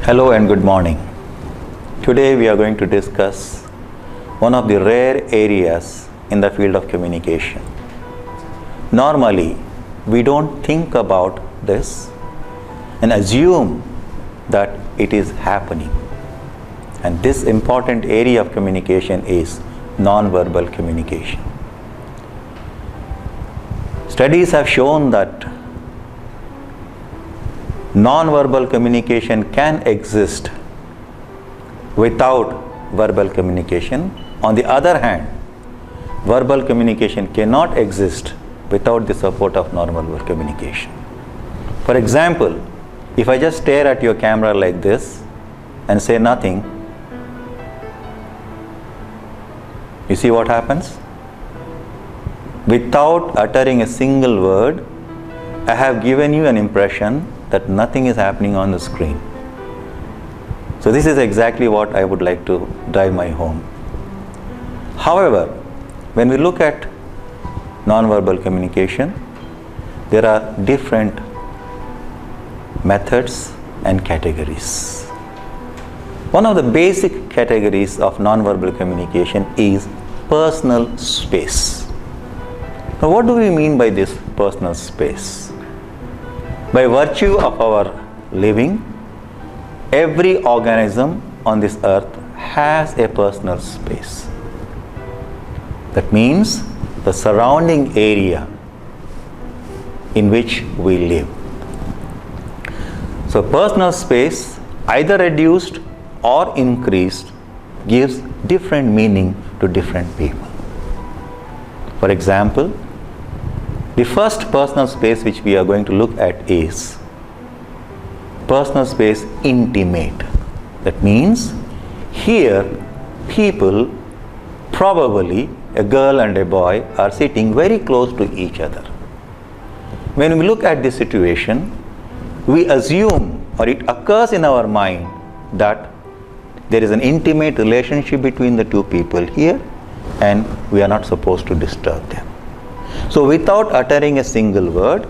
Hello and good morning. Today we are going to discuss one of the rare areas in the field of communication. Normally, we don't think about this and assume that it is happening. And this important area of communication is non-verbal communication. Studies have shown that non-verbal communication can exist without verbal communication. On the other hand, verbal communication cannot exist without the support of non-verbal communication. For example, if I just stare at your camera like this and say nothing, you see what happens? Without uttering a single word, I have given you an impression that nothing is happening on the screen. So this is exactly what I would like to drive my home. However, when we look at non-verbal communication, there are different methods and categories. One of the basic categories of non-verbal communication is personal space. Now, what do we mean by this personal space? By virtue of our living, every organism on this earth has a personal space. That means the surrounding area in which we live. So personal space, either reduced or increased, gives different meaning to different people. For example, the first personal space which we are going to look at is personal space intimate. That means here people, probably a girl and a boy, are sitting very close to each other. When we look at this situation, we assume, or it occurs in our mind, that there is an intimate relationship between the two people here and we are not supposed to disturb them. So without uttering a single word,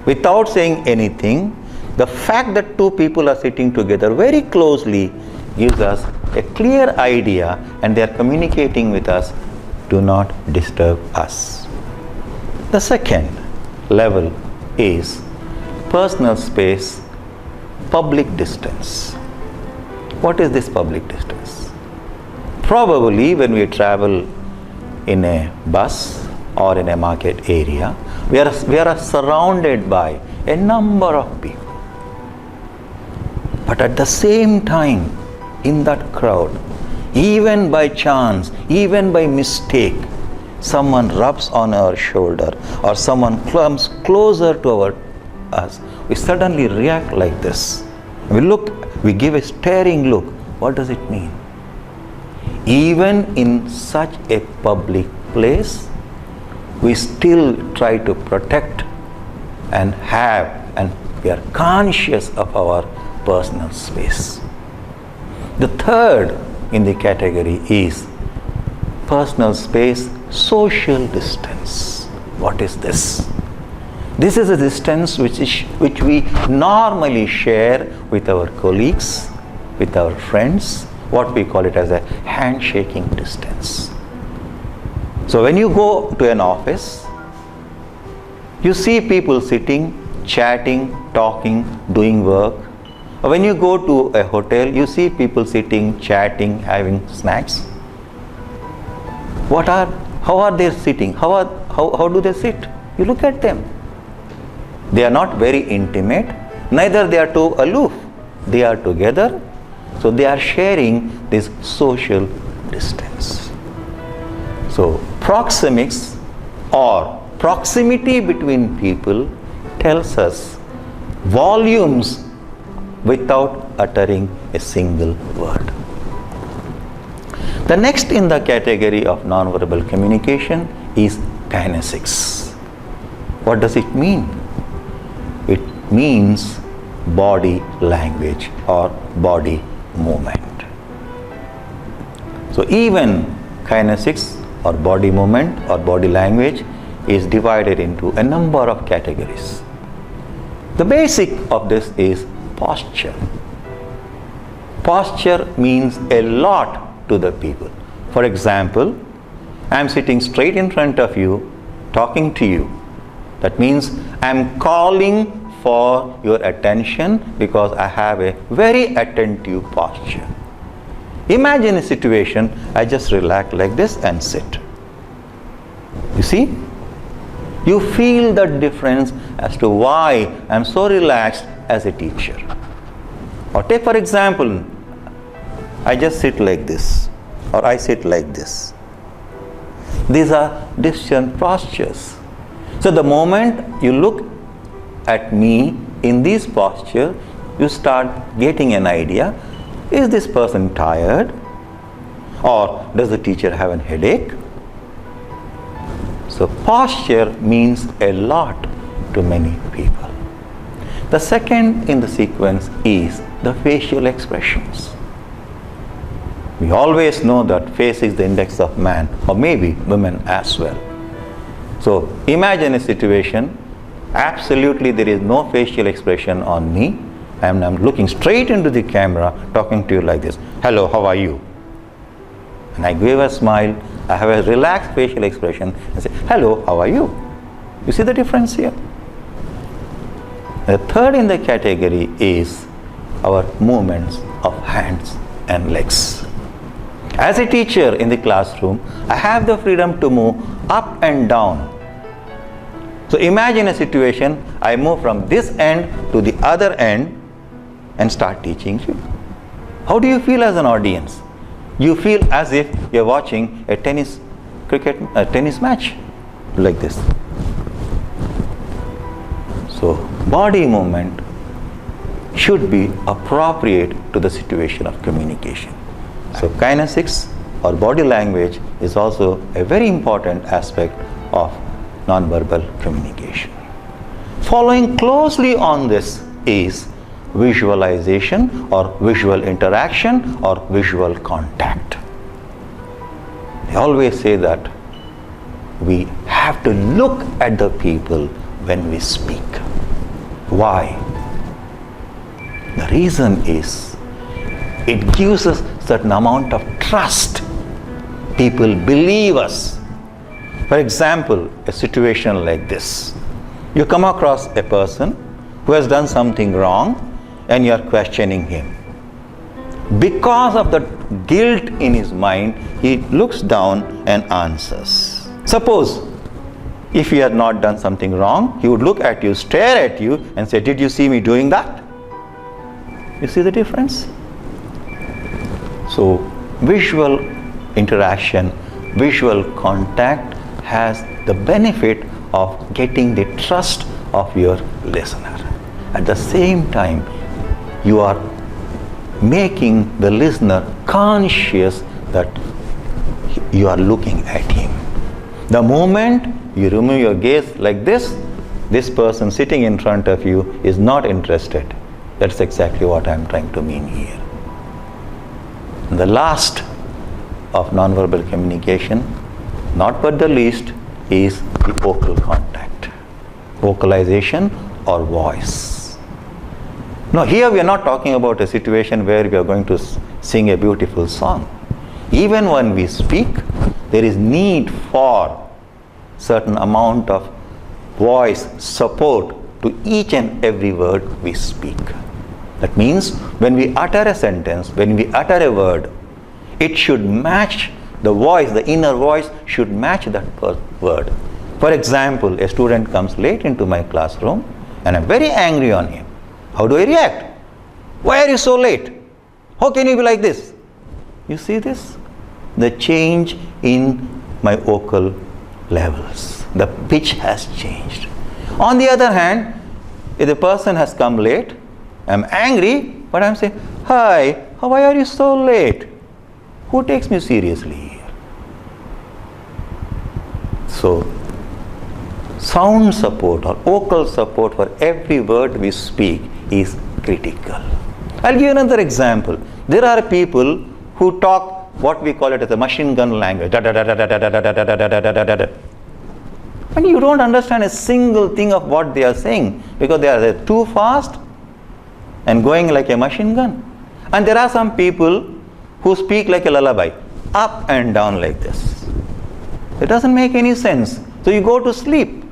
without saying anything, the fact that two people are sitting together very closely gives us a clear idea, and they are communicating with us, do not disturb us. The second level is personal space, public distance. What is this public distance? Probably when we travel in a bus or in a market area, we are surrounded by a number of people. But at the same time, in that crowd, even by chance, even by mistake, someone rubs on our shoulder or someone comes closer to us, we suddenly react like this. We look, we give a staring look. What does it mean? Even in such a public place, we still try to protect and we are conscious of our personal space. The third in the category is personal space, social distance. What is this? This is a distance which we normally share with our colleagues, with our friends, what we call it as a handshaking distance. So when you go to an office, you see people sitting, chatting, talking, doing work. Or when you go to a hotel, you see people sitting, chatting, having snacks. How are they sitting? How do they sit? You look at them. They are not very intimate, neither they are too aloof. They are together, so they are sharing this social distance. So proxemics or proximity between people tells us volumes without uttering a single word. The next in the category of non-verbal communication is kinesics. What does it mean? It means body language or body movement. So even kinesics or body movement or body language is divided into a number of categories. The basic of this is posture. Posture means a lot to the people. For example, I am sitting straight in front of you, talking to you. That means I am calling for your attention because I have a very attentive posture. Imagine a situation, I just relax like this and sit. You see? You feel the difference as to why I am so relaxed as a teacher. Or take for example, I just sit like this, or I sit like this. These are different postures. So the moment you look at me in this posture, you start getting an idea, is this person tired? Or does the teacher have a headache? So posture means a lot to many people. The second in the sequence is the facial expressions. We always know that face is the index of man, or maybe women as well. So imagine a situation, absolutely there is no facial expression on me, and I'm looking straight into the camera, talking to you like this. Hello, how are you? And I give a smile, I have a relaxed facial expression and say, hello, how are you? You see the difference here? The third in the category is our movements of hands and legs. As a teacher in the classroom, I have the freedom to move up and down. So imagine a situation, I move from this end to the other end and start teaching you. How do you feel as an audience? You feel as if you're watching a tennis match like this. So body movement should be appropriate to the situation of communication. So kinesics or body language is also a very important aspect of non-verbal communication. Following closely on this is visualization or visual interaction or visual contact. They always say that we have to look at the people when we speak. Why? The reason is it gives us certain amount of trust. People believe us. For example, a situation like this. You come across a person who has done something wrong and you are questioning him. Because of the guilt in his mind, he looks down and answers. Suppose if he had not done something wrong, he would look at you, stare at you and say, did you see me doing that? You see the difference? So visual interaction, visual contact has the benefit of getting the trust of your listener. At the same time, you are making the listener conscious that you are looking at him. The moment you remove your gaze like this person sitting in front of you is not interested. That's exactly what I'm trying to mean here. And the last of nonverbal communication, not but the least, is the vocal contact, vocalization or voice. Now here we are not talking about a situation where we are going to sing a beautiful song. Even when we speak, there is need for certain amount of voice support to each and every word we speak. That means when we utter a sentence, when we utter a word, it should match the voice, the inner voice should match that word. For example, a student comes late into my classroom and I'm very angry on him. How do I react? Why are you so late? How can you be like this? You see this? The change in my vocal levels. The pitch has changed. On the other hand, if the person has come late, I'm angry, but I'm saying, hi, why are you so late? Who takes me seriously here? So, sound support or vocal support for every word we speak is critical. I'll give you another example. There are people who talk what we call it as a machine gun language. And you don't understand a single thing of what they are saying because they are too fast and going like a machine gun. And there are some people who speak like a lullaby, up and down like this. It doesn't make any sense. So you go to sleep.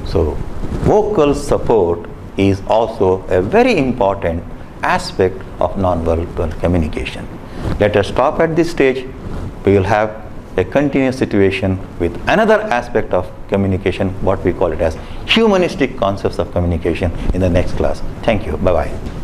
So vocal support is also a very important aspect of non-verbal communication. Let us stop at this stage. We will have a continuous situation with another aspect of communication, what we call it as humanistic concepts of communication, in the next class. Thank you. Bye-bye.